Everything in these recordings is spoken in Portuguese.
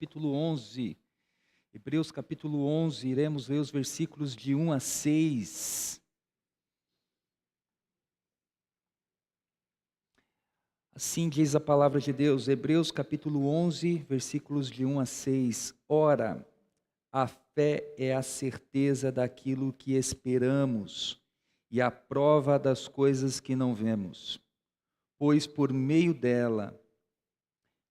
capítulo 11. Hebreus capítulo 11, iremos ler os versículos de 1 a 6. Assim diz a palavra de Deus, Hebreus capítulo 11, versículos de 1 a 6. Ora, a fé é a certeza daquilo que esperamos e a prova das coisas que não vemos. Pois por meio dela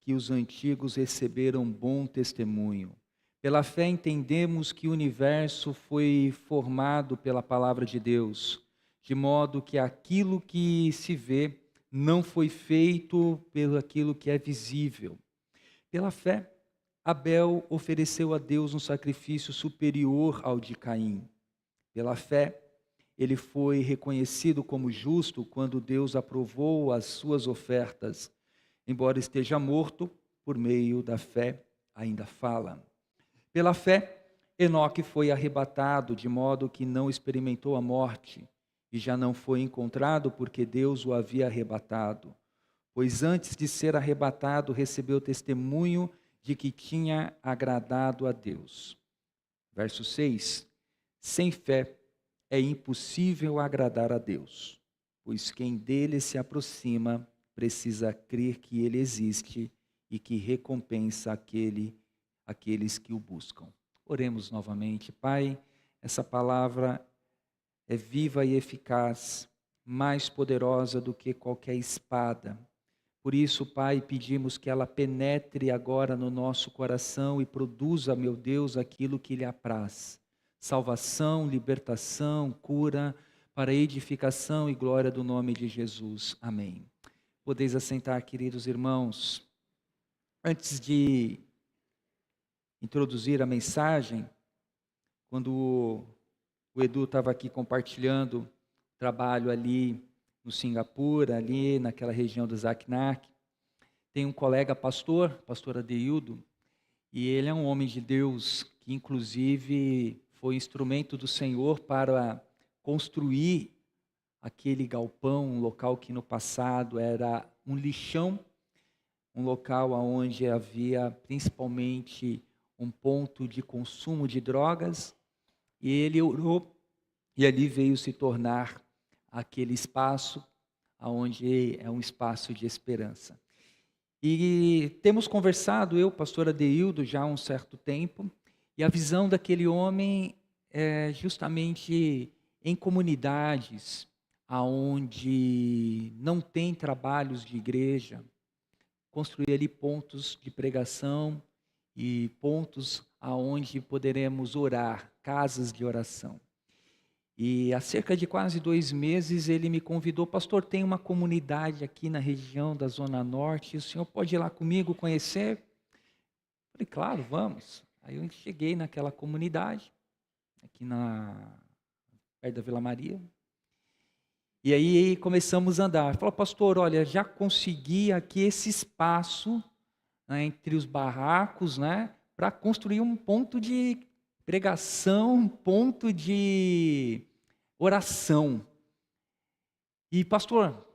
que os antigos receberam bom testemunho. Pela fé entendemos que o universo foi formado pela palavra de Deus, de modo que aquilo que se vê não foi feito pelo aquilo que é visível. Pela fé, Abel ofereceu a Deus um sacrifício superior ao de Caim. Pela fé, ele foi reconhecido como justo quando Deus aprovou as suas ofertas. Embora esteja morto, por meio da fé ainda fala. Pela fé, Enoque foi arrebatado, de modo que não experimentou a morte, e já não foi encontrado porque Deus o havia arrebatado. Pois antes de ser arrebatado, recebeu testemunho de que tinha agradado a Deus. Verso 6. Sem fé é impossível agradar a Deus, pois quem dele se aproxima precisa crer que ele existe e que recompensa aqueles que o buscam. Oremos novamente. Pai, essa palavra é viva e eficaz, mais poderosa do que qualquer espada. Por isso, Pai, pedimos que ela penetre agora no nosso coração e produza, meu Deus, aquilo que lhe apraz. Salvação, libertação, cura, para edificação e glória do nome de Jesus. Amém. Podeis assentar, queridos irmãos. Antes de introduzir a mensagem, quando o Edu estava aqui compartilhando trabalho ali no Singapura, ali naquela região do Zaknak, tem um colega pastor Adeildo, e ele é um homem de Deus que inclusive foi instrumento do Senhor para construir aquele galpão, um local que no passado era um lixão, um local onde havia principalmente um ponto de consumo de drogas, e ele orou e ali veio se tornar aquele espaço onde é um espaço de esperança. E temos conversado, eu, pastor Adeildo, já há um certo tempo, e a visão daquele homem é justamente em comunidades aonde não tem trabalhos de igreja, construir ali pontos de pregação e pontos aonde poderemos orar, casas de oração. E há cerca de quase 2 meses ele me convidou, pastor, tem uma comunidade aqui na região da Zona Norte, o senhor pode ir lá comigo conhecer? Falei, claro, vamos. Aí eu cheguei naquela comunidade, aqui perto da Vila Maria, e aí começamos a andar. Falou, pastor, olha, já consegui aqui esse espaço, né, entre os barracos, né, para construir um ponto de pregação, um ponto de oração. E pastor,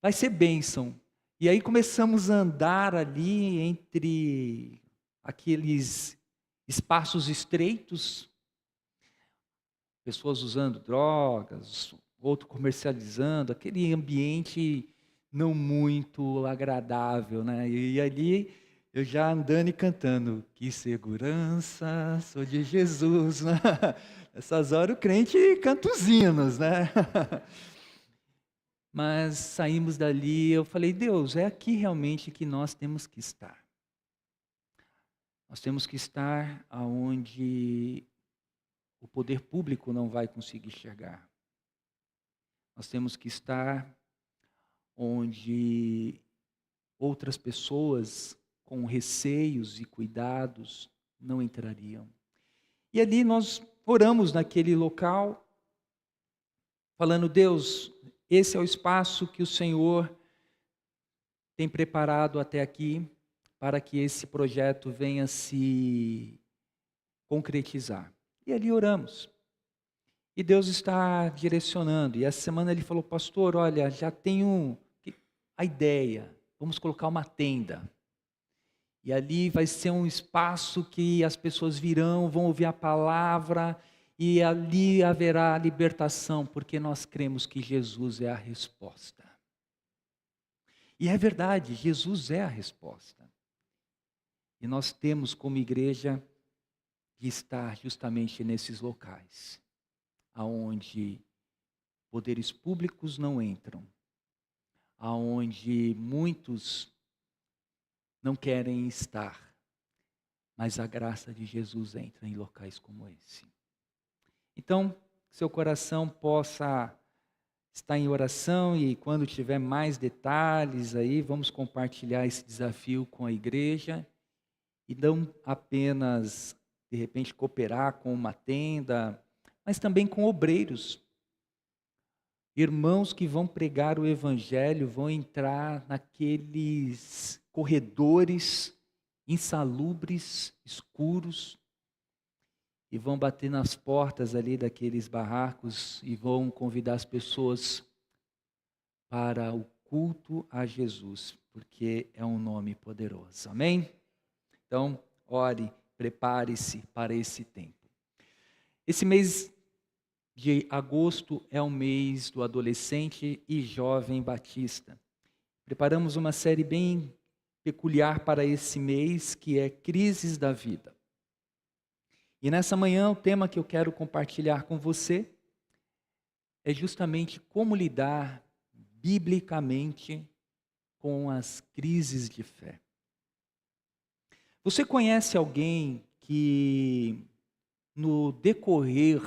vai ser bênção. E aí começamos a andar ali entre aqueles espaços estreitos, pessoas usando drogas, outro comercializando, aquele ambiente não muito agradável, né? E ali eu já andando e cantando, que segurança, sou de Jesus, né? Nessas horas o crente canta os hinos, né? Mas saímos dali, eu falei, Deus, é aqui realmente que nós temos que estar. Nós temos que estar aonde o poder público não vai conseguir chegar. Nós temos que estar onde outras pessoas com receios e cuidados não entrariam. E ali nós oramos naquele local, falando, Deus, esse é o espaço que o Senhor tem preparado até aqui para que esse projeto venha se concretizar. E ali oramos. E Deus está direcionando. E essa semana ele falou, pastor, olha, já tenho a ideia, vamos colocar uma tenda. E ali vai ser um espaço que as pessoas virão, vão ouvir a palavra, e ali haverá libertação, porque nós cremos que Jesus é a resposta. E é verdade, Jesus é a resposta. E nós temos como igreja de estar justamente nesses locais, aonde poderes públicos não entram, aonde muitos não querem estar, mas a graça de Jesus entra em locais como esse. Então, seu coração possa estar em oração, e quando tiver mais detalhes aí, vamos compartilhar esse desafio com a igreja, e não apenas, de repente, cooperar com uma tenda, mas também com obreiros. Irmãos que vão pregar o evangelho, vão entrar naqueles corredores insalubres, escuros, e vão bater nas portas ali daqueles barracos e vão convidar as pessoas para o culto a Jesus, porque é um nome poderoso. Amém? Então, ore, prepare-se para esse tempo. Esse mês de agosto é o mês do adolescente e jovem batista. Preparamos uma série bem peculiar para esse mês, que é Crises da Vida. E nessa manhã o tema que eu quero compartilhar com você é justamente como lidar biblicamente com as crises de fé. Você conhece alguém que no decorrer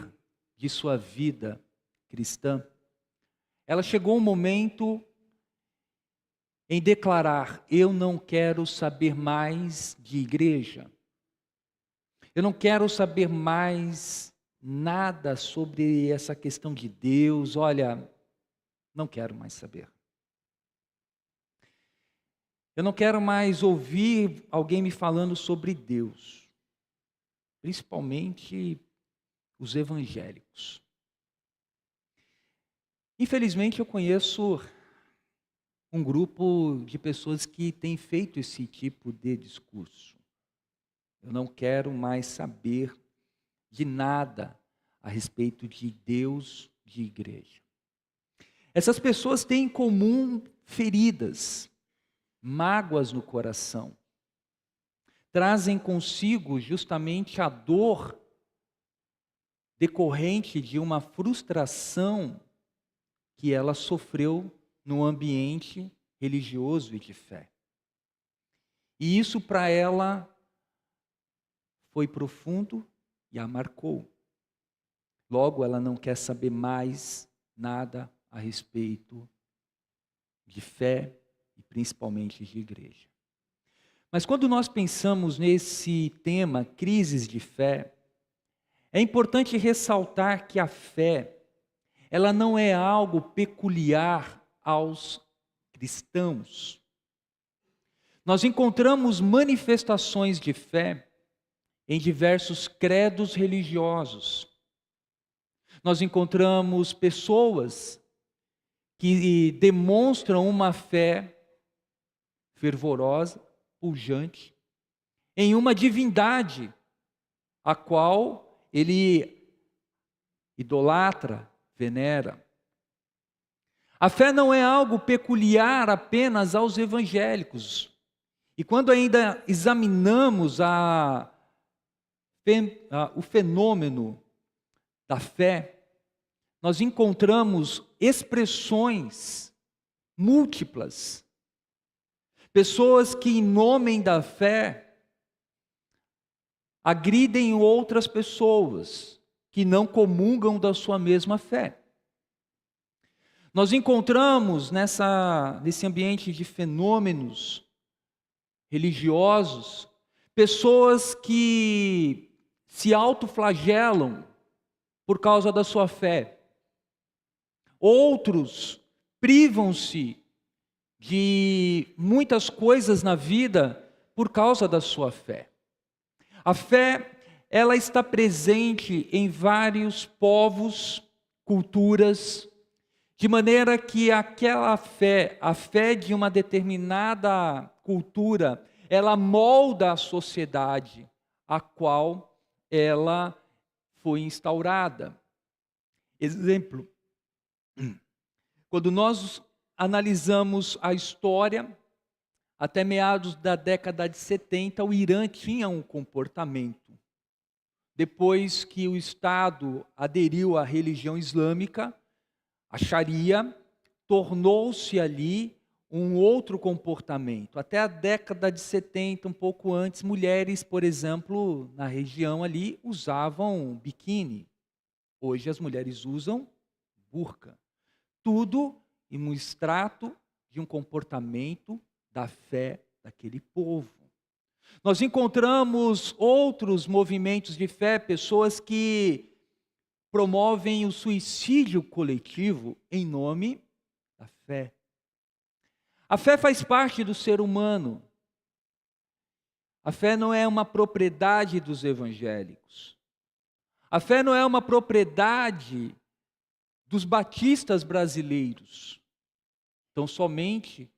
de sua vida cristã, ela chegou um momento em declarar: eu não quero saber mais de igreja, eu não quero saber mais nada sobre essa questão de Deus, olha, não quero mais saber. Eu não quero mais ouvir alguém me falando sobre Deus, principalmente os evangélicos. Infelizmente eu conheço um grupo de pessoas que tem feito esse tipo de discurso. Eu não quero mais saber de nada a respeito de Deus, de igreja. Essas pessoas têm em comum feridas, mágoas no coração. Trazem consigo justamente a dor decorrente de uma frustração que ela sofreu no ambiente religioso e de fé. E isso para ela foi profundo e a marcou. Logo, ela não quer saber mais nada a respeito de fé e principalmente de igreja. Mas quando nós pensamos nesse tema, crises de fé, é importante ressaltar que a fé, ela não é algo peculiar aos cristãos. Nós encontramos manifestações de fé em diversos credos religiosos. Nós encontramos pessoas que demonstram uma fé fervorosa, pujante, em uma divindade, a qual ele idolatra, venera. A fé não é algo peculiar apenas aos evangélicos. E quando ainda examinamos o fenômeno da fé, nós encontramos expressões múltiplas. Pessoas que, em nome da fé, agridem outras pessoas que não comungam da sua mesma fé. Nós encontramos nesse ambiente de fenômenos religiosos, pessoas que se autoflagelam por causa da sua fé. Outros privam-se de muitas coisas na vida por causa da sua fé. A fé, ela está presente em vários povos, culturas, de maneira que aquela fé, a fé de uma determinada cultura, ela molda a sociedade a qual ela foi instaurada. Exemplo, quando nós analisamos a história, até meados da década de 70, o Irã tinha um comportamento. Depois que o Estado aderiu à religião islâmica, a Sharia, tornou-se ali um outro comportamento. Até a década de 70, um pouco antes, mulheres, por exemplo, na região ali, usavam biquíni. Hoje as mulheres usam burca. Tudo em um extrato de um comportamento da fé daquele povo. Nós encontramos outros movimentos de fé, pessoas que promovem o suicídio coletivo em nome da fé. A fé faz parte do ser humano. A fé não é uma propriedade dos evangélicos. A fé não é uma propriedade dos batistas brasileiros. Então, somente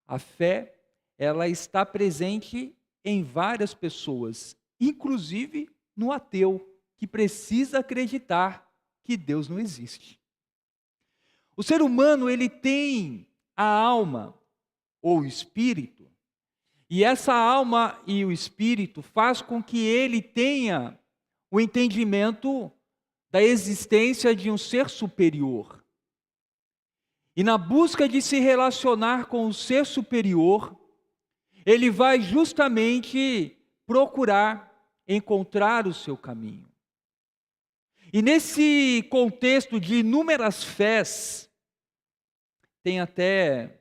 a fé, ela está presente em várias pessoas, inclusive no ateu, que precisa acreditar que Deus não existe. O ser humano, ele tem a alma ou o espírito, e essa alma e o espírito faz com que ele tenha o entendimento da existência de um ser superior. E na busca de se relacionar com o ser superior, ele vai justamente procurar encontrar o seu caminho. E nesse contexto de inúmeras fés, tem até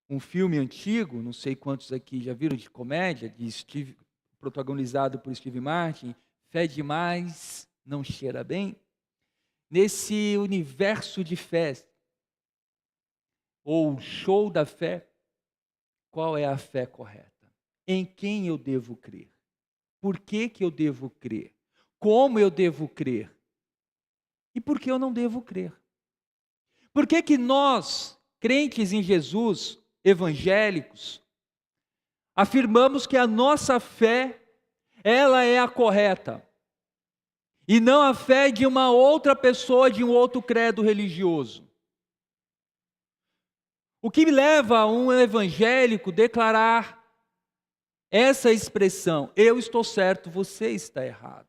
um filme antigo, não sei quantos aqui já viram, de comédia, protagonizado por Steve Martin, Fé Demais, Não Cheira Bem. Nesse universo de fé, ou show da fé, qual é a fé correta? Em quem eu devo crer? Por que eu devo crer? Como eu devo crer? E por que eu não devo crer? Por que nós, crentes em Jesus, evangélicos, afirmamos que a nossa fé, ela é a correta, e não a fé de uma outra pessoa, de um outro credo religioso? O que leva um evangélico a declarar essa expressão: eu estou certo, você está errado?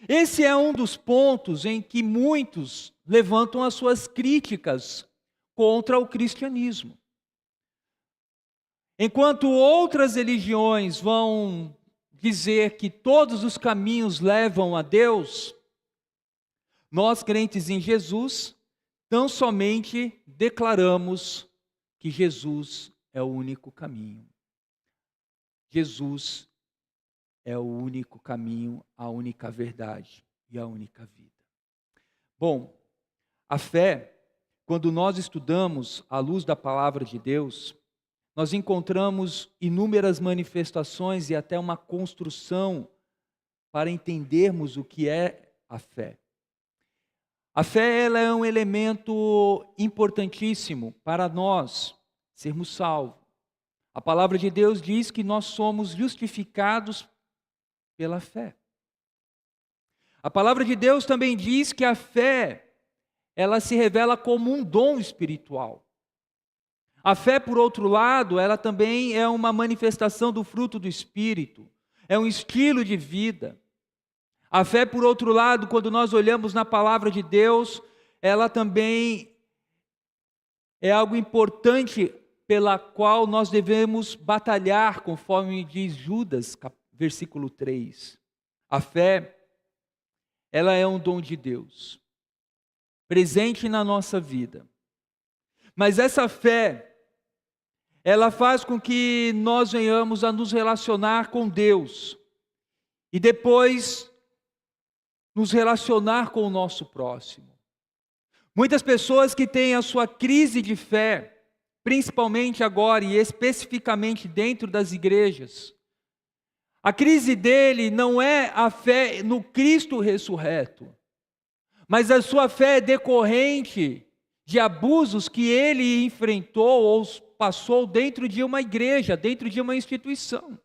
Esse é um dos pontos em que muitos levantam as suas críticas contra o cristianismo. Enquanto outras religiões vão dizer que todos os caminhos levam a Deus, nós, crentes em Jesus, tão somente declaramos que Jesus é o único caminho. Jesus é o único caminho, a única verdade e a única vida. Bom, a fé, quando nós estudamos à luz da palavra de Deus, nós encontramos inúmeras manifestações e até uma construção para entendermos o que é a fé. A fé, ela é um elemento importantíssimo para nós sermos salvos. A palavra de Deus diz que nós somos justificados pela fé. A palavra de Deus também diz que a fé, ela se revela como um dom espiritual. A fé, por outro lado, ela também é uma manifestação do fruto do Espírito, é um estilo de vida. A fé, por outro lado, quando nós olhamos na palavra de Deus, ela também é algo importante pela qual nós devemos batalhar, conforme diz Judas, versículo 3. A fé, ela é um dom de Deus, presente na nossa vida. Mas essa fé, ela faz com que nós venhamos a nos relacionar com Deus e depois nos relacionar com o nosso próximo. Muitas pessoas que têm a sua crise de fé, principalmente agora e especificamente dentro das igrejas, a crise dele não é a fé no Cristo ressurreto, mas a sua fé é decorrente de abusos que ele enfrentou ou passou dentro de uma igreja, dentro de uma instituição.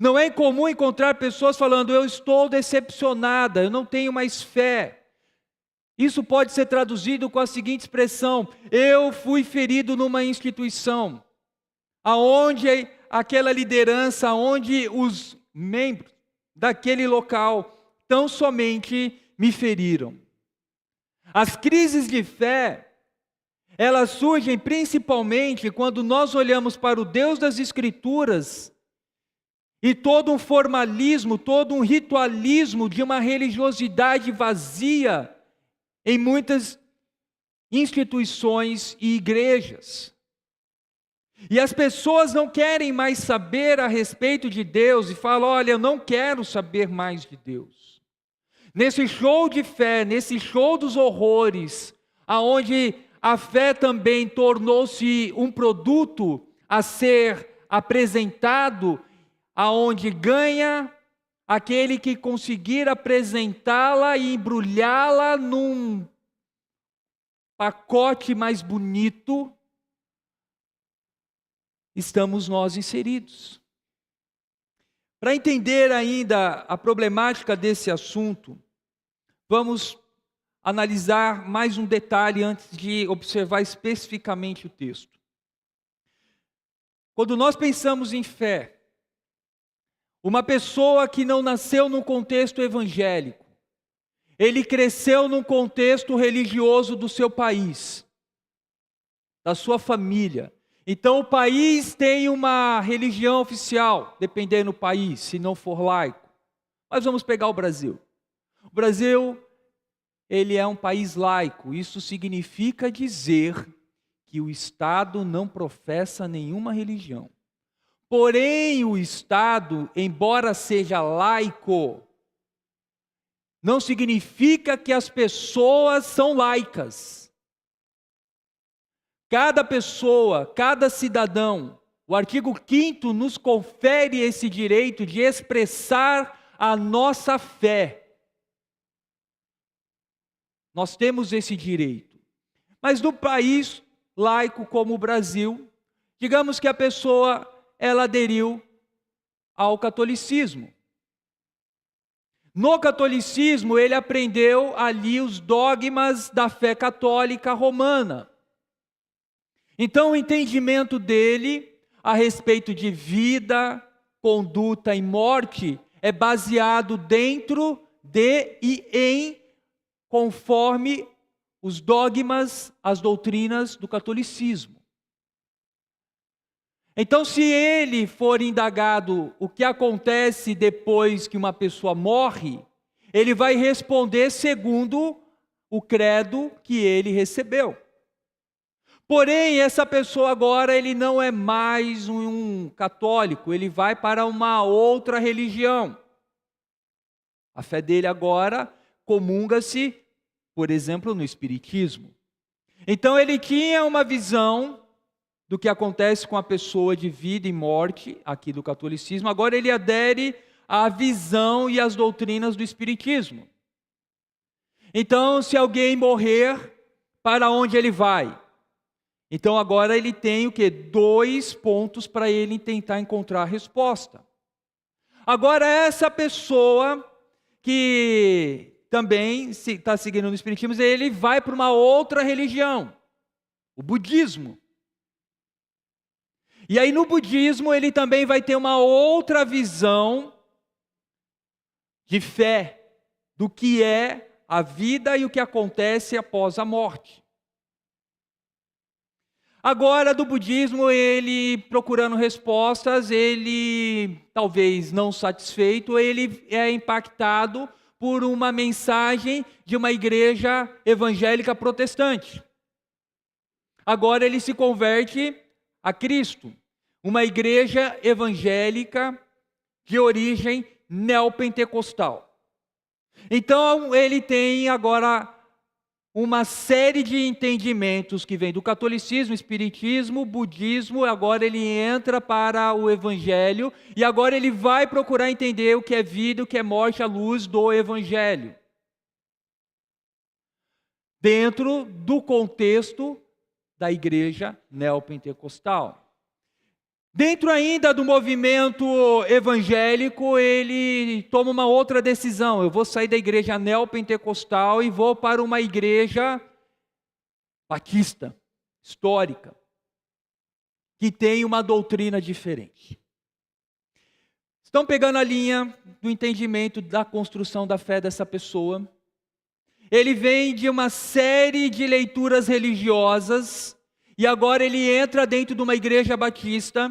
Não é incomum encontrar pessoas falando: eu estou decepcionada, eu não tenho mais fé. Isso pode ser traduzido com a seguinte expressão: eu fui ferido numa instituição, aonde aquela liderança, aonde os membros daquele local tão somente me feriram. As crises de fé, elas surgem principalmente quando nós olhamos para o Deus das Escrituras e todo um formalismo, todo um ritualismo de uma religiosidade vazia em muitas instituições e igrejas. E as pessoas não querem mais saber a respeito de Deus e falam: olha, eu não quero saber mais de Deus. Nesse show de fé, nesse show dos horrores, aonde a fé também tornou-se um produto a ser apresentado, aonde ganha aquele que conseguir apresentá-la e embrulhá-la num pacote mais bonito, estamos nós inseridos. Para entender ainda a problemática desse assunto, vamos analisar mais um detalhe antes de observar especificamente o texto. Quando nós pensamos em fé, uma pessoa que não nasceu num contexto evangélico, ele cresceu num contexto religioso do seu país, da sua família. Então o país tem uma religião oficial, dependendo do país, se não for laico. Mas vamos pegar o Brasil. O Brasil, ele é um país laico. Isso significa dizer que o Estado não professa nenhuma religião. Porém, o Estado, embora seja laico, não significa que as pessoas são laicas. Cada pessoa, cada cidadão, o artigo 5º nos confere esse direito de expressar a nossa fé. Nós temos esse direito. Mas no país laico como o Brasil, digamos que a pessoa, ela aderiu ao catolicismo. No catolicismo, ele aprendeu ali os dogmas da fé católica romana. Então, o entendimento dele a respeito de vida, conduta e morte é baseado dentro de e em conforme os dogmas, as doutrinas do catolicismo. Então, se ele for indagado o que acontece depois que uma pessoa morre, ele vai responder segundo o credo que ele recebeu. Porém, essa pessoa agora, ele não é mais um católico, ele vai para uma outra religião. A fé dele agora comunga-se, por exemplo, no espiritismo. Então, ele tinha uma visão do que acontece com a pessoa de vida e morte, aqui do catolicismo. Agora ele adere à visão e às doutrinas do espiritismo. Então, se alguém morrer, para onde ele vai? Então agora ele tem o quê? 2 pontos para ele tentar encontrar a resposta. Agora essa pessoa que também está seguindo no espiritismo, ele vai para uma outra religião, o budismo. E aí no budismo ele também vai ter uma outra visão de fé do que é a vida e o que acontece após a morte. Agora do budismo, ele procurando respostas, ele talvez não satisfeito, ele é impactado por uma mensagem de uma igreja evangélica protestante. Agora ele se converte a Cristo, uma igreja evangélica de origem neopentecostal. Então ele tem agora uma série de entendimentos que vem do catolicismo, espiritismo, budismo, agora ele entra para o evangelho e agora ele vai procurar entender o que é vida, o que é morte à luz do evangelho. dentro do contexto da igreja neopentecostal. Dentro ainda do movimento evangélico, ele toma uma outra decisão. Eu vou sair da igreja neopentecostal e vou para uma igreja batista, histórica, que tem uma doutrina diferente. Estão pegando a linha do entendimento da construção da fé dessa pessoa. Ele vem de uma série de leituras religiosas e agora ele entra dentro de uma igreja batista.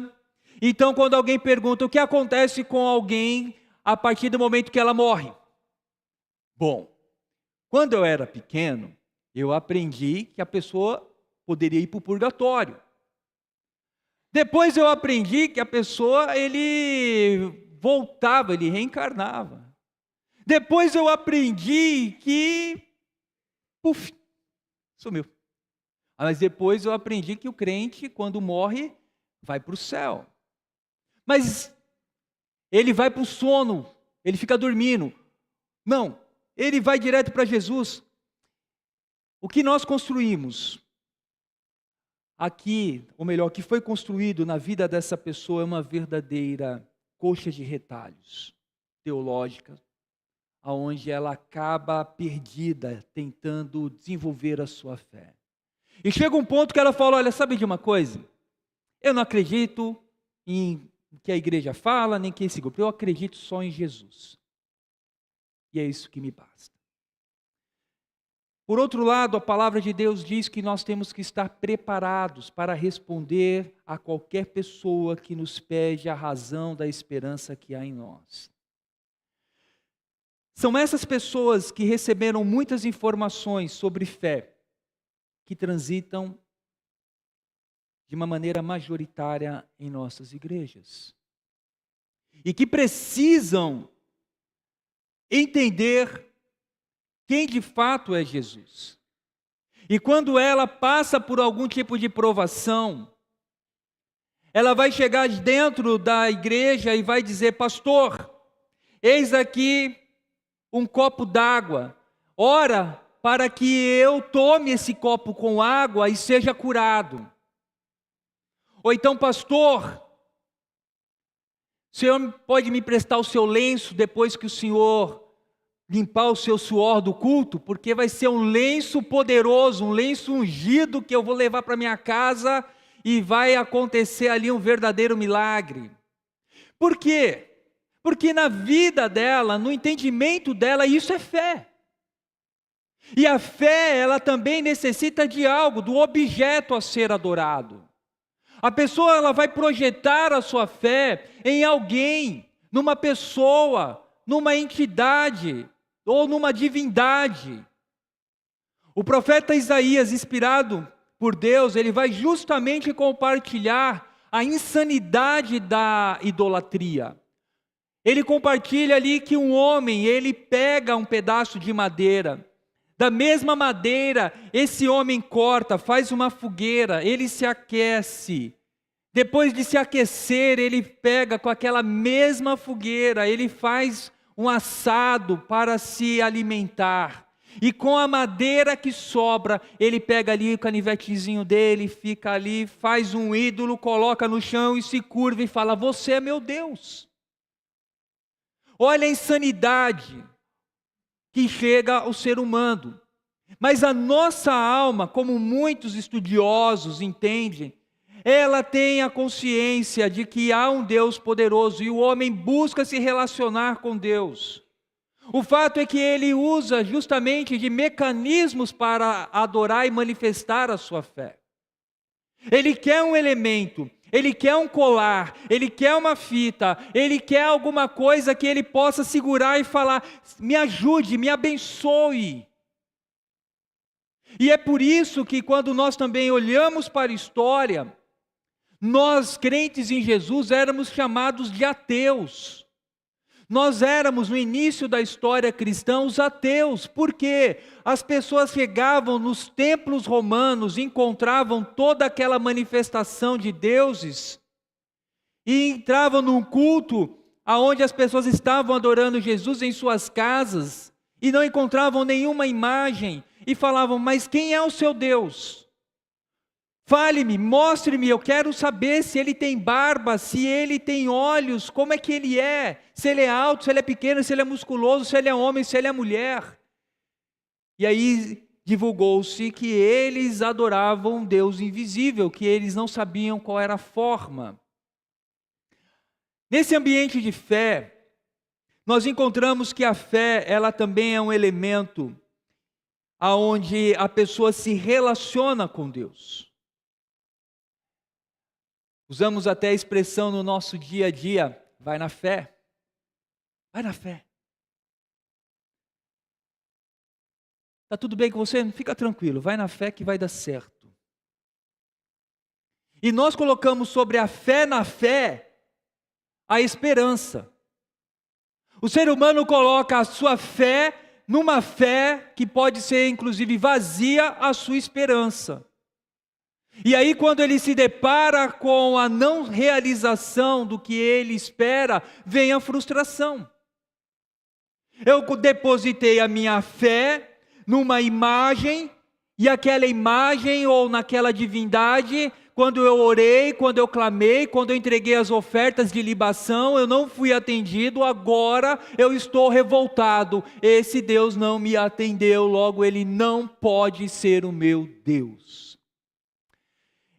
Então, quando alguém pergunta o que acontece com alguém a partir do momento que ela morre? Bom, quando eu era pequeno, eu aprendi que a pessoa poderia ir para o purgatório. Depois eu aprendi que a pessoa, ele voltava, ele reencarnava. Depois eu aprendi que, puf, sumiu. Mas depois eu aprendi que o crente, quando morre, vai para o céu. Mas ele vai para o sono, ele fica dormindo. Não, ele vai direto para Jesus. O que nós construímos aqui, ou melhor, o que foi construído na vida dessa pessoa é uma verdadeira coxa de retalhos teológica, aonde ela acaba perdida, tentando desenvolver a sua fé. E chega um ponto que ela fala, olha, sabe de uma coisa? Eu não acredito em que a igreja fala, nem que esse grupo, eu acredito só em Jesus. E é isso que me basta. Por outro lado, a palavra de Deus diz que nós temos que estar preparados para responder a qualquer pessoa que nos pede a razão da esperança que há em nós. São essas pessoas que receberam muitas informações sobre fé, que transitam de uma maneira majoritária em nossas igrejas. E que precisam entender quem de fato é Jesus. E quando ela passa por algum tipo de provação, ela vai chegar dentro da igreja e vai dizer, pastor, eis aqui um copo d'água, ora para que eu tome esse copo com água e seja curado. Ou então, pastor, o senhor pode me prestar o seu lenço depois que o senhor limpar o seu suor do culto? Porque vai ser um lenço poderoso, um lenço ungido que eu vou levar para minha casa e vai acontecer ali um verdadeiro milagre. Por quê? Porque na vida dela, no entendimento dela, isso é fé. E a fé, ela também necessita de algo, do objeto a ser adorado. A pessoa, ela vai projetar a sua fé em alguém, numa pessoa, numa entidade ou numa divindade. O profeta Isaías, inspirado por Deus, ele vai justamente compartilhar a insanidade da idolatria. Ele compartilha ali que um homem, ele pega um pedaço de madeira, da mesma madeira, esse homem corta, faz uma fogueira, ele se aquece. Depois de se aquecer, ele pega com aquela mesma fogueira, ele faz um assado para se alimentar. E com a madeira que sobra, ele pega ali o canivetezinho dele, fica ali, faz um ídolo, coloca no chão e se curva e fala, você é meu Deus. Olha a insanidade que chega ao ser humano. Mas a nossa alma, como muitos estudiosos entendem, ela tem a consciência de que há um Deus poderoso e o homem busca se relacionar com Deus. O fato é que ele usa justamente de mecanismos para adorar e manifestar a sua fé. Ele quer um elemento, ele quer um colar, ele quer uma fita, ele quer alguma coisa que ele possa segurar e falar, me ajude, me abençoe. E é por isso que quando nós também olhamos para a história, nós crentes em Jesus éramos chamados de ateus. Nós éramos no início da história cristã os ateus, porque as pessoas chegavam nos templos romanos, encontravam toda aquela manifestação de deuses e entravam num culto onde as pessoas estavam adorando Jesus em suas casas e não encontravam nenhuma imagem. e falavam: mas quem é o seu Deus? Fale-me, mostre-me, eu quero saber se ele tem barba, se ele tem olhos, como é que ele é, se ele é alto, se ele é pequeno, se ele é musculoso, se ele é homem, se ele é mulher. E aí divulgou-se que eles adoravam um Deus invisível, que eles não sabiam qual era a forma. Nesse ambiente de fé, nós encontramos que a fé, ela também é um elemento aonde a pessoa se relaciona com Deus. Usamos até a expressão no nosso dia a dia: vai na fé, vai na fé. Está tudo bem com você? Fica tranquilo, vai na fé que vai dar certo. E nós colocamos sobre a fé na fé a esperança. O ser humano coloca a sua fé numa fé que pode ser inclusive vazia a sua esperança. E aí quando ele se depara com a não realização do que ele espera, vem a frustração. Eu depositei a minha fé numa imagem, e aquela imagem ou naquela divindade, quando eu orei, quando eu clamei, quando eu entreguei as ofertas de libação, eu não fui atendido, agora eu estou revoltado. Esse Deus não me atendeu, logo ele não pode ser o meu Deus.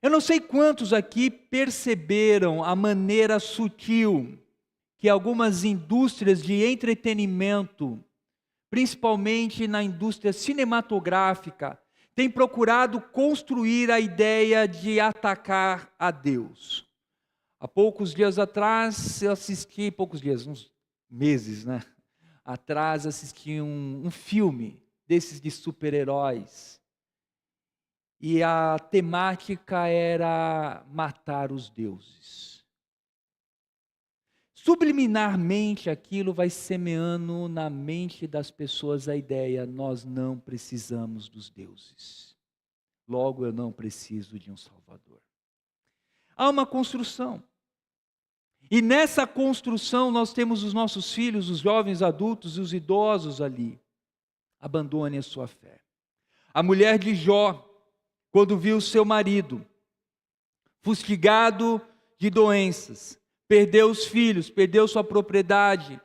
Eu não sei quantos aqui perceberam a maneira sutil que algumas indústrias de entretenimento, principalmente na indústria cinematográfica, têm procurado construir a ideia de atacar a Deus. Há poucos dias atrás, eu assisti, uns meses, atrás, assisti um filme desses de super-heróis. E a temática era matar os deuses. Subliminarmente aquilo vai semeando na mente das pessoas a ideia: nós não precisamos dos deuses. Logo eu não preciso de um Salvador. Há uma construção. E nessa construção nós temos os nossos filhos, os jovens adultos e os idosos ali. Abandone a sua fé. A mulher de Jó, quando viu seu marido fustigado de doenças, perdeu os filhos, perdeu sua propriedade,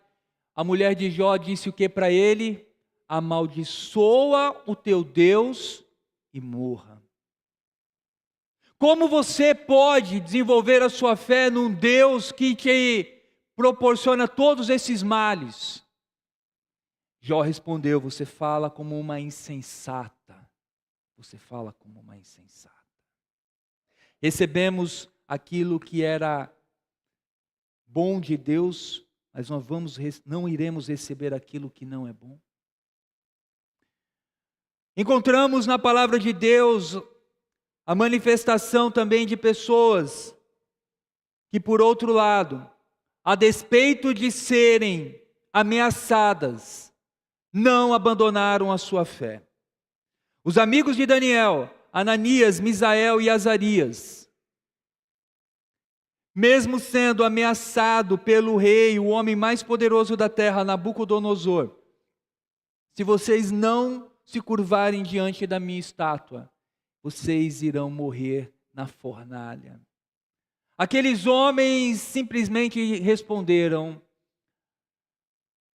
a mulher de Jó disse o que para ele? Amaldiçoa o teu Deus e morra. Como você pode desenvolver a sua fé num Deus que te proporciona todos esses males? Jó respondeu: você fala como uma insensata. Você fala como uma insensata. Recebemos aquilo que era bom de Deus, mas não iremos receber aquilo que não é bom. Encontramos na palavra de Deus a manifestação também de pessoas que, por outro lado, a despeito de serem ameaçadas, não abandonaram a sua fé. Os amigos de Daniel, Ananias, Misael e Azarias, mesmo sendo ameaçado pelo rei, o homem mais poderoso da terra, Nabucodonosor: se vocês não se curvarem diante da minha estátua, vocês irão morrer na fornalha. Aqueles homens simplesmente responderam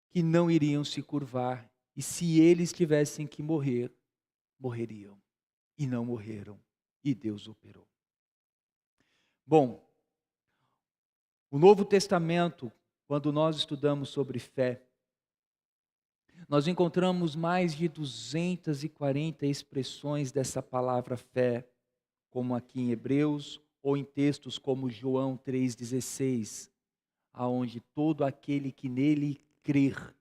que não iriam se curvar, e se eles tivessem que morrer, morreriam. E não morreram, e Deus operou. Bom, o Novo Testamento, quando nós estudamos sobre fé, nós encontramos mais de 240 expressões dessa palavra fé, como aqui em Hebreus, ou em textos como João 3,16, aonde todo aquele que nele crer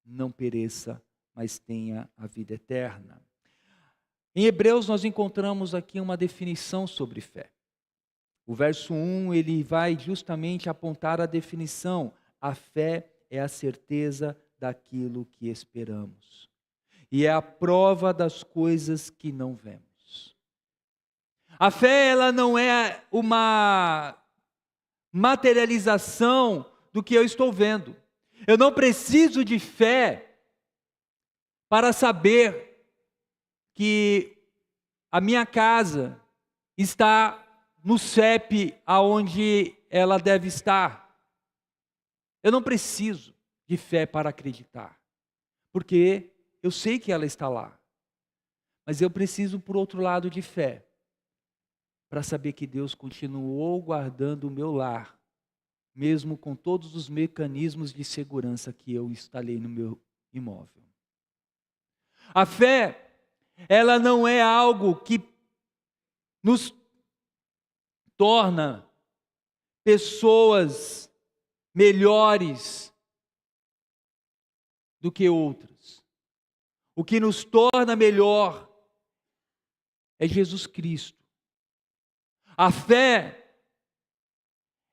não pereça, mas tenha a vida eterna. Em Hebreus nós encontramos aqui uma definição sobre fé. O verso 1, ele vai justamente apontar a definição: a fé é a certeza daquilo que esperamos, e é a prova das coisas que não vemos. A fé, ela não é uma materialização do que eu estou vendo. Eu não preciso de fé para saber que a minha casa está no CEP aonde ela deve estar. Eu não preciso de fé para acreditar, porque eu sei que ela está lá. Mas eu preciso, por outro lado, de fé, para saber que Deus continuou guardando o meu lar, mesmo com todos os mecanismos de segurança que eu instalei no meu imóvel. A fé, ela não é algo que nos torna pessoas melhores do que outras. O que nos torna melhor é Jesus Cristo. A fé,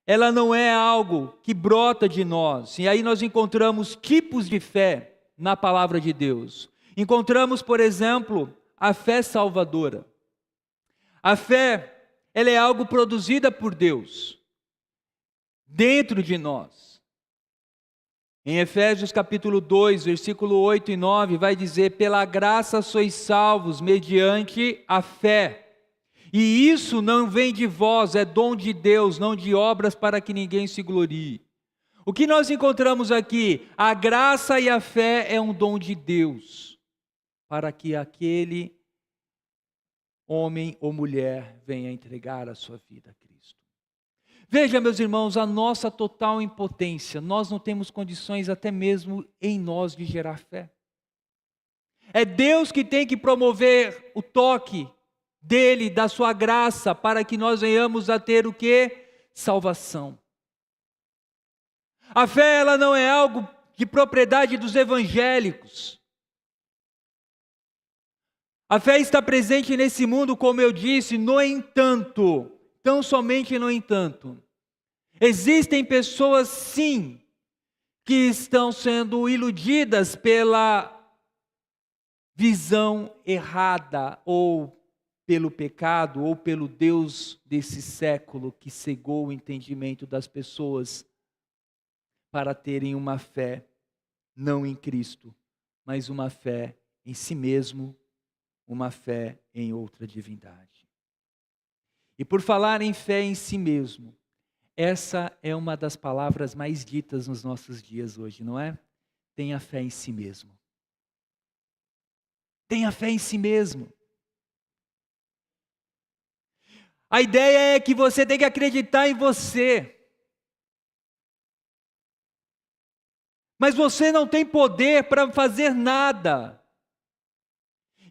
ela não é algo que brota de nós. E aí nós encontramos tipos de fé na palavra de Deus. Encontramos, por exemplo, a fé salvadora. A fé, ela é algo produzida por Deus dentro de nós. Em Efésios capítulo 2, versículo 8 e 9, vai dizer: pela graça sois salvos mediante a fé. E isso não vem de vós, é dom de Deus, não de obras para que ninguém se glorie. O que nós encontramos aqui? A graça e a fé é um dom de Deus, para que aquele homem ou mulher venha entregar a sua vida a Cristo. Veja, meus irmãos, a nossa total impotência, nós não temos condições até mesmo em nós de gerar fé. É Deus que tem que promover o toque dele, da sua graça, para que nós venhamos a ter o quê? Salvação. A fé, ela não é algo de propriedade dos evangélicos. A fé está presente nesse mundo, como eu disse, no entanto, tão somente no entanto, existem pessoas sim, que estão sendo iludidas pela visão errada, ou pelo pecado, ou pelo Deus desse século que cegou o entendimento das pessoas para terem uma fé não em Cristo, mas uma fé em si mesmo, uma fé em outra divindade. E por falar em fé em si mesmo, essa é uma das palavras mais ditas nos nossos dias hoje, não é? Tenha fé em si mesmo. Tenha fé em si mesmo. A ideia é que você tem que acreditar em você. Mas você não tem poder para fazer nada.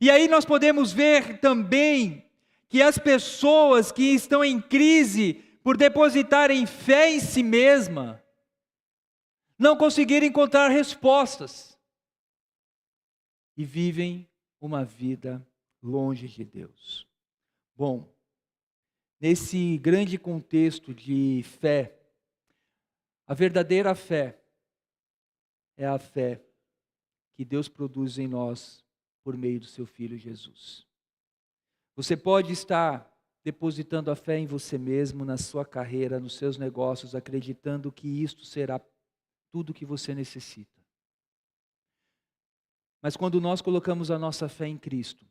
E aí nós podemos ver também que as pessoas que estão em crise por depositarem fé em si mesma, não conseguiram encontrar respostas. E vivem uma vida longe de Deus. Bom, nesse grande contexto de fé, a verdadeira fé é a fé que Deus produz em nós por meio do seu Filho Jesus. Você pode estar depositando a fé em você mesmo, na sua carreira, nos seus negócios, acreditando que isto será tudo o que você necessita. Mas quando nós colocamos a nossa fé em Cristo,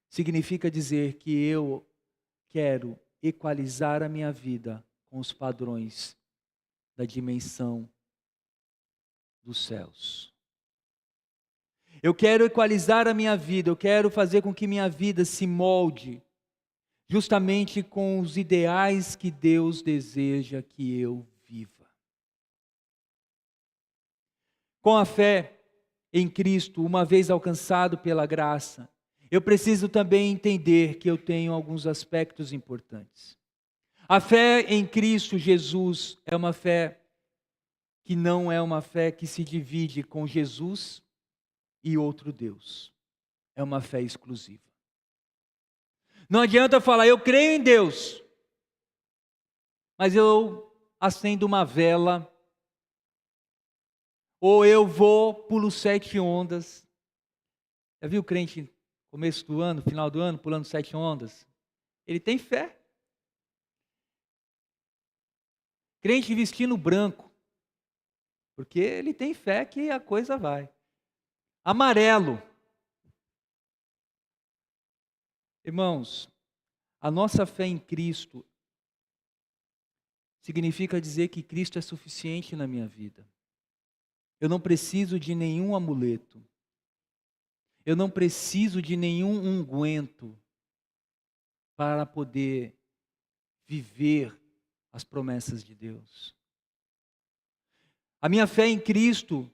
significa dizer que eu quero equalizar a minha vida com os padrões da dimensão dos céus. Eu quero equalizar a minha vida, eu quero fazer com que minha vida se molde justamente com os ideais que Deus deseja que eu viva. Com a fé em Cristo, uma vez alcançado pela graça, eu preciso também entender que eu tenho alguns aspectos importantes. A fé em Cristo Jesus é uma fé que não é uma fé que se divide com Jesus e outro Deus. É uma fé exclusiva. Não adianta falar, eu creio em Deus, mas eu acendo uma vela, ou eu vou, pulo 7 ondas. Já viu o crente começo do ano, final do ano, pulando 7 ondas? Ele tem fé. Crente vestindo branco, porque ele tem fé que a coisa vai. Amarelo. Irmãos, a nossa fé em Cristo significa dizer que Cristo é suficiente na minha vida. Eu não preciso de nenhum amuleto. Eu não preciso de nenhum unguento para poder viver as promessas de Deus. A minha fé em Cristo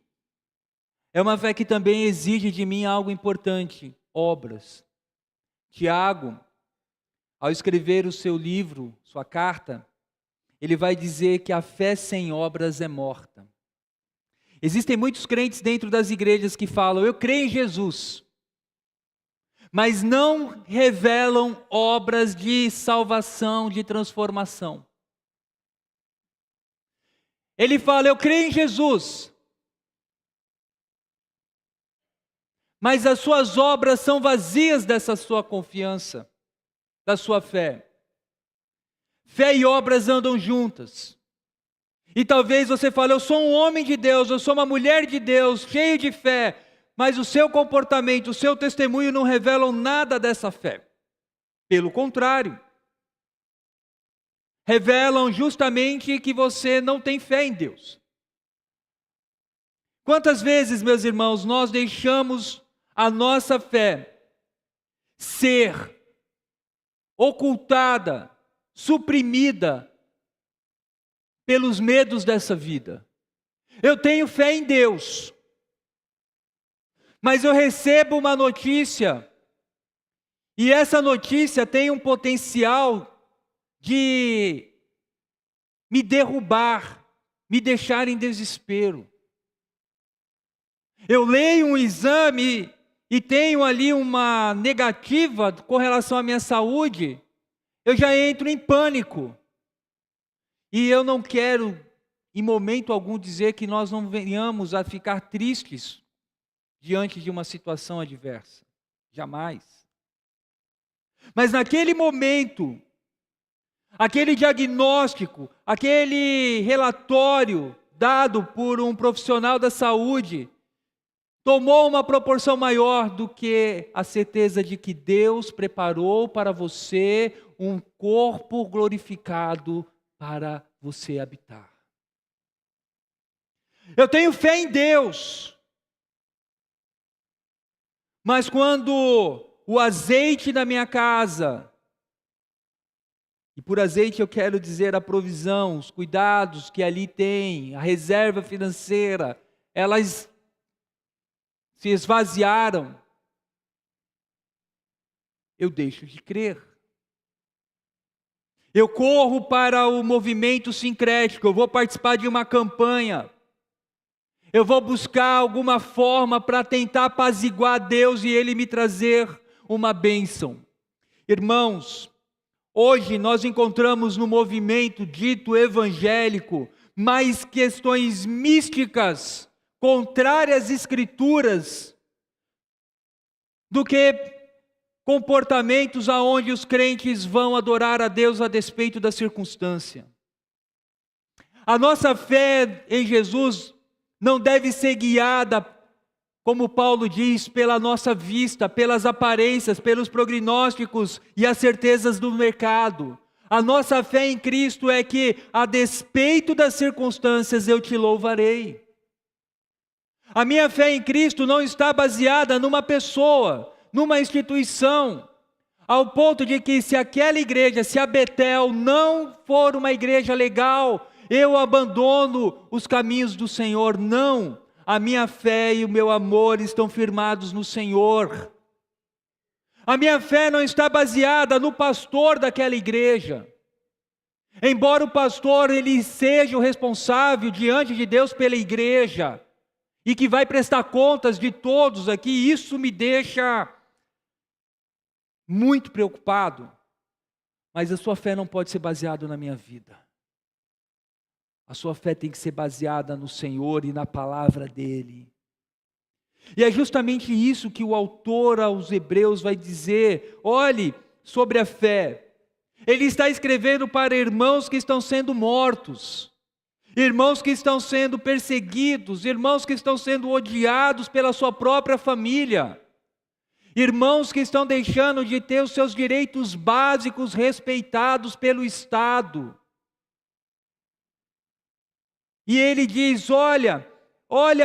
é uma fé que também exige de mim algo importante: obras. Tiago, ao escrever o seu livro, sua carta, ele vai dizer que a fé sem obras é morta. Existem muitos crentes dentro das igrejas que falam: eu creio em Jesus, mas não revelam obras de salvação, de transformação. Ele fala: eu creio em Jesus, mas as suas obras são vazias dessa sua confiança, da sua fé. Fé e obras andam juntas. E talvez você fale: eu sou um homem de Deus, eu sou uma mulher de Deus, cheio de fé, mas o seu comportamento, o seu testemunho não revelam nada dessa fé. Pelo contrário, revelam justamente que você não tem fé em Deus. Quantas vezes, meus irmãos, nós deixamos a nossa fé ser ocultada, suprimida pelos medos dessa vida? Eu tenho fé em Deus, mas eu recebo uma notícia, e essa notícia tem um potencial de me derrubar, me deixar em desespero. Eu leio um exame e tenho ali uma negativa com relação à minha saúde, eu já entro em pânico. E eu não quero, em momento algum, dizer que nós não venhamos a ficar tristes diante de uma situação adversa. Jamais. Mas naquele momento, aquele diagnóstico, aquele relatório dado por um profissional da saúde, tomou uma proporção maior do que a certeza de que Deus preparou para você um corpo glorificado para você habitar. Eu tenho fé em Deus, mas quando o azeite da minha casa, e por azeite eu quero dizer a provisão, os cuidados que ali tem, a reserva financeira, elas se esvaziaram, eu deixo de crer. Eu corro para o movimento sincrético, eu vou participar de uma campanha, eu vou buscar alguma forma para tentar apaziguar Deus e Ele me trazer uma bênção. Irmãos, hoje nós encontramos no movimento dito evangélico mais questões místicas, contrárias às Escrituras, do que comportamentos aonde os crentes vão adorar a Deus a despeito da circunstância. A nossa fé em Jesus não deve ser guiada, como Paulo diz, pela nossa vista, pelas aparências, pelos prognósticos e as certezas do mercado. A nossa fé em Cristo é que, a despeito das circunstâncias, eu te louvarei. A minha fé em Cristo não está baseada numa pessoa, numa instituição, ao ponto de que se aquela igreja, se a Betel não for uma igreja legal, eu abandono os caminhos do Senhor. Não, a minha fé e o meu amor estão firmados no Senhor. A minha fé não está baseada no pastor daquela igreja. Embora o pastor ele seja o responsável diante de Deus pela igreja, e que vai prestar contas de todos aqui, isso me deixa muito preocupado, mas a sua fé não pode ser baseada na minha vida. A sua fé tem que ser baseada no Senhor e na palavra dEle. E é justamente isso que o autor aos Hebreus vai dizer. Olhe sobre a fé. Ele está escrevendo para irmãos que estão sendo mortos, irmãos que estão sendo perseguidos, irmãos que estão sendo odiados pela sua própria família. Irmãos que estão deixando de ter os seus direitos básicos respeitados pelo Estado. E ele diz: olha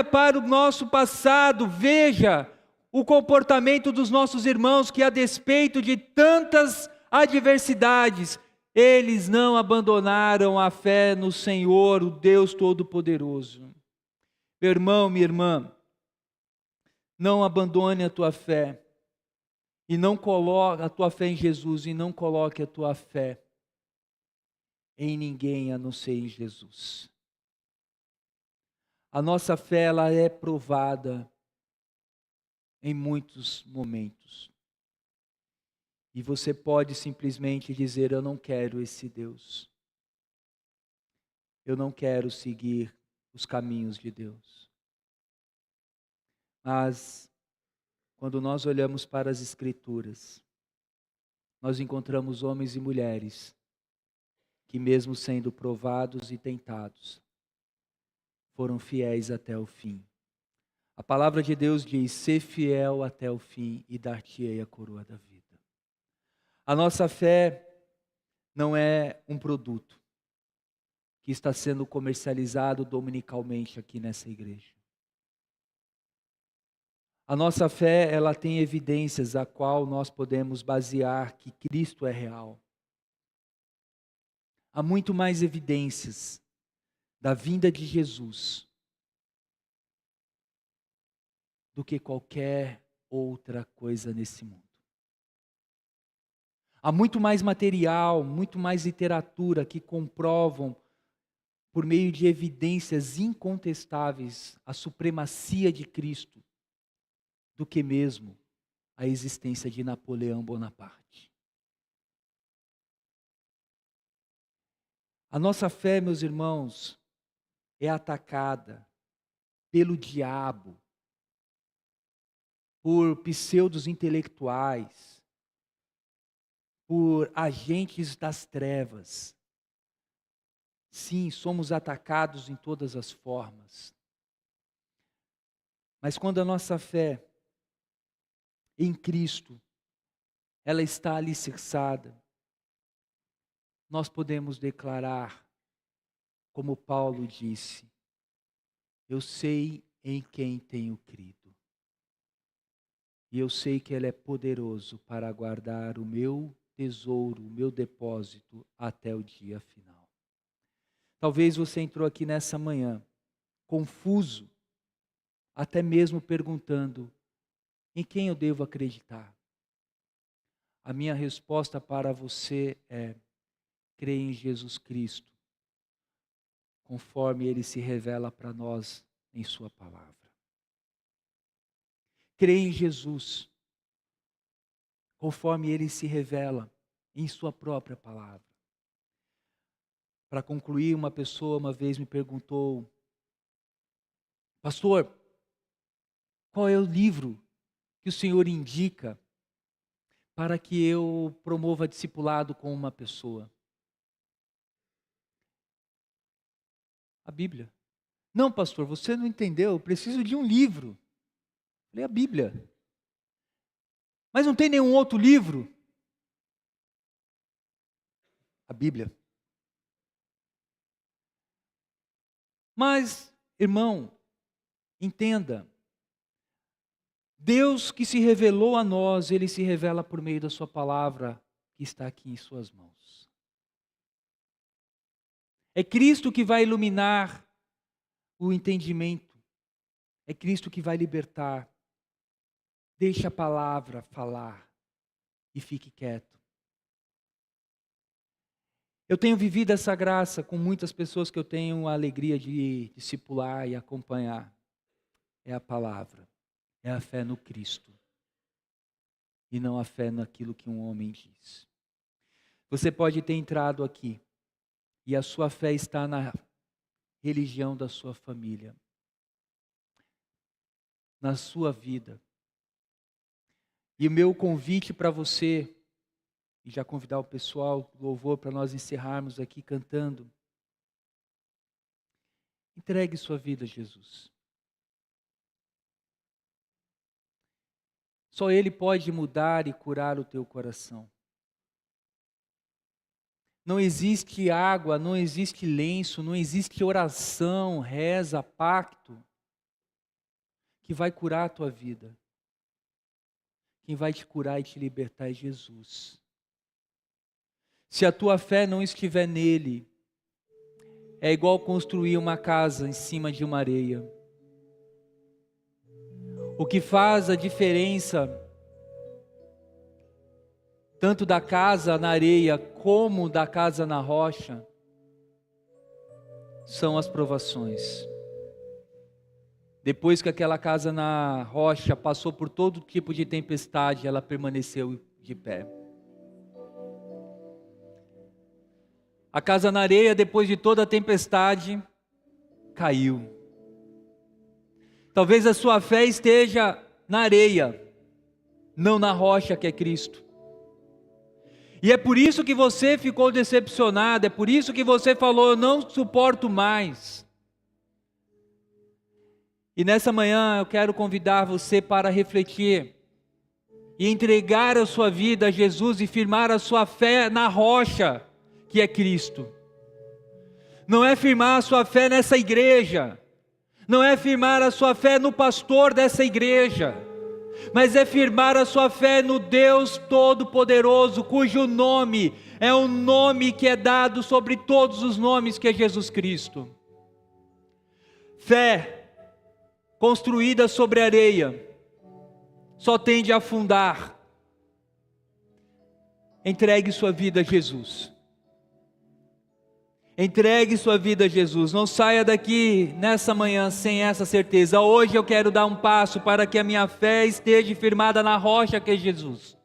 para o nosso passado, veja o comportamento dos nossos irmãos que, a despeito de tantas adversidades, eles não abandonaram a fé no Senhor, o Deus Todo-Poderoso. Meu irmão, minha irmã, não abandone a tua fé, e não coloque a tua fé em Jesus, e não coloque a tua fé em ninguém a não ser em Jesus. A nossa fé, ela é provada em muitos momentos. E você pode simplesmente dizer: eu não quero esse Deus. Eu não quero seguir os caminhos de Deus. Mas, quando nós olhamos para as Escrituras, nós encontramos homens e mulheres que, mesmo sendo provados e tentados, foram fiéis até o fim. A palavra de Deus diz: ser fiel até o fim e dar-te-ei a coroa da vida. A nossa fé não é um produto que está sendo comercializado dominicalmente aqui nessa igreja. A nossa fé, ela tem evidências a qual nós podemos basear que Cristo é real. Há muito mais evidências da vinda de Jesus do que qualquer outra coisa nesse mundo. Há muito mais material, muito mais literatura que comprovam, por meio de evidências incontestáveis, a supremacia de Cristo, do que mesmo a existência de Napoleão Bonaparte. A nossa fé, meus irmãos, é atacada pelo diabo, por pseudos intelectuais, por agentes das trevas. Sim, somos atacados em todas as formas. Mas quando a nossa fé em Cristo, ela está alicerçada, nós podemos declarar, como Paulo disse: eu sei em quem tenho crido. E eu sei que Ele é poderoso para guardar o meu tesouro, o meu depósito até o dia final. Talvez você entrou aqui nessa manhã, confuso, até mesmo perguntando: em quem eu devo acreditar? A minha resposta para você é: creia em Jesus Cristo, conforme Ele se revela para nós em Sua palavra. Creia em Jesus, conforme Ele se revela em Sua própria palavra. Para concluir, uma pessoa uma vez me perguntou: pastor, qual é o livro que o senhor indica para que eu promova discipulado com uma pessoa? A Bíblia. Não, pastor, você não entendeu, eu preciso de um livro. Falei: a Bíblia. Mas não tem nenhum outro livro? A Bíblia. Mas, irmão, entenda, Deus que se revelou a nós, Ele se revela por meio da sua palavra, que está aqui em suas mãos. É Cristo que vai iluminar o entendimento. É Cristo que vai libertar. Deixe a palavra falar e fique quieto. Eu tenho vivido essa graça com muitas pessoas que eu tenho a alegria de discipular e acompanhar. É a palavra, é a fé no Cristo e não a fé naquilo que um homem diz. Você pode ter entrado aqui e a sua fé está na religião da sua família, na sua vida. E o meu convite para você, e já convidar o pessoal do louvor para nós encerrarmos aqui cantando: entregue sua vida a Jesus. Só Ele pode mudar e curar o teu coração. Não existe água, não existe lenço, não existe oração, reza, pacto que vai curar a tua vida. Quem vai te curar e te libertar é Jesus. Se a tua fé não estiver nele, é igual construir uma casa em cima de uma areia. O que faz a diferença, tanto da casa na areia como da casa na rocha, são as provações. Depois que aquela casa na rocha passou por todo tipo de tempestade, ela permaneceu de pé. A casa na areia, depois de toda a tempestade, caiu. Talvez a sua fé esteja na areia, não na rocha que é Cristo. E é por isso que você ficou decepcionado, é por isso que você falou, eu não suporto mais. E nessa manhã eu quero convidar você para refletir e entregar a sua vida a Jesus e firmar a sua fé na rocha que é Cristo. Não é firmar a sua fé nessa igreja, não é firmar a sua fé no pastor dessa igreja, mas é firmar a sua fé no Deus Todo-Poderoso, cujo nome é um nome que é dado sobre todos os nomes, que é Jesus Cristo. Fé construída sobre areia só tende a afundar. Entregue sua vida a Jesus. Entregue sua vida a Jesus. Não saia daqui nessa manhã sem essa certeza. Hoje eu quero dar um passo para que a minha fé esteja firmada na rocha que é Jesus.